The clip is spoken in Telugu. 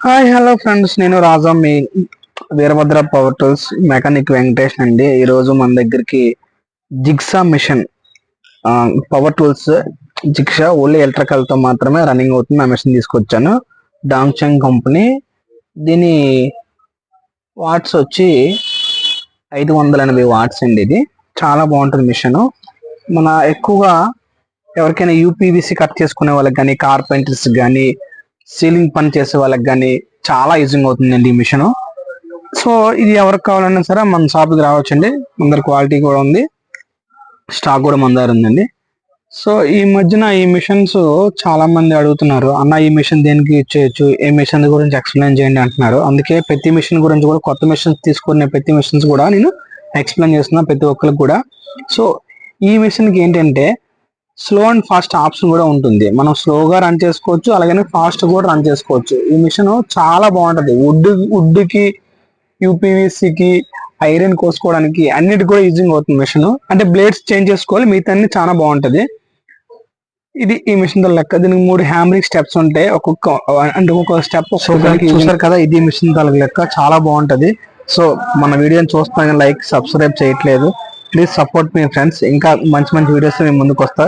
హాయ్ హలో ఫ్రెండ్స్, నేను రాజా మీ Veerabhadra power tools mechanic Venkatesh అండి. ఈరోజు మన దగ్గరికి jigsaw machine power tools jigsaw only electrical తో మాత్రమే రన్నింగ్ అవుతుంది. ఆ మిషన్ తీసుకొచ్చాను, డాంగ్చంగ్ కంపెనీ. దీని వాట్స్ వచ్చి 580 వాట్స్ అండి. ఇది చాలా బాగుంటుంది మిషన్. మన ఎక్కువగా ఎవరికైనా యూపీవీసీ కట్ చేసుకునే వాళ్ళకి కానీ, కార్పెంటర్స్ కానీ, సీలింగ్ పని చేసే వాళ్ళకి కానీ చాలా యూజింగ్ అవుతుందండి ఈ మిషన్. సో ఇది ఎవరికి కావాలన్నా సరే మన షాప్కి రావచ్చండి. మన క్వాలిటీ కూడా ఉంది, స్టాక్ కూడా మన దగ్గర ఉందండి. సో ఈ మధ్యన ఈ మిషన్స్ చాలా మంది అడుగుతున్నారు, అన్న ఈ మిషన్ దేనికి యూజ్ చేయొచ్చు, ఏ మిషన్ గురించి ఎక్స్ప్లెయిన్ చేయండి అంటున్నారు. అందుకే ప్రతి మిషన్ గురించి కూడా, కొత్త మిషన్స్ తీసుకునే ప్రతి మిషన్స్ కూడా నేను ఎక్స్ప్లెయిన్ చేస్తున్నా ప్రతి ఒక్కరికి కూడా. సో ఈ మిషన్కి ఏంటంటే స్లో అండ్ ఫాస్ట్ ఆప్షన్ కూడా ఉంటుంది. మనం స్లోగా రన్ చేసుకోవచ్చు, అలాగే ఫాస్ట్ కూడా రన్ చేసుకోవచ్చు. ఈ మిషన్ చాలా బాగుంటది. వుడ్కి, యూపీవీసీకి, ఐరన్ కోసుకోవడానికి అన్నిటి కూడా యూజింగ్ అవుతుంది మిషన్. అంటే బ్లేడ్స్ చేంజ్ చేసుకోవాలి, మిగతా అన్ని చాలా బాగుంటది. ఇది ఈ మిషన్ తో లెక్క. దీనికి 3 హ్యామరింగ్ స్టెప్స్ ఉంటాయి. ఒక్కొక్క స్టెప్ చూసారు కదా. ఇది మిషన్ తో లెక్క చాలా బాగుంటది. సో మన వీడియోని చూస్తాను, లైక్ సబ్స్క్రైబ్ చేయట్లేదు, ప్లీజ్ సపోర్ట్ మీ ఫ్రెండ్స్. ఇంకా మంచి మంచి వీడియోస్ మేము ముందుకు వస్తా.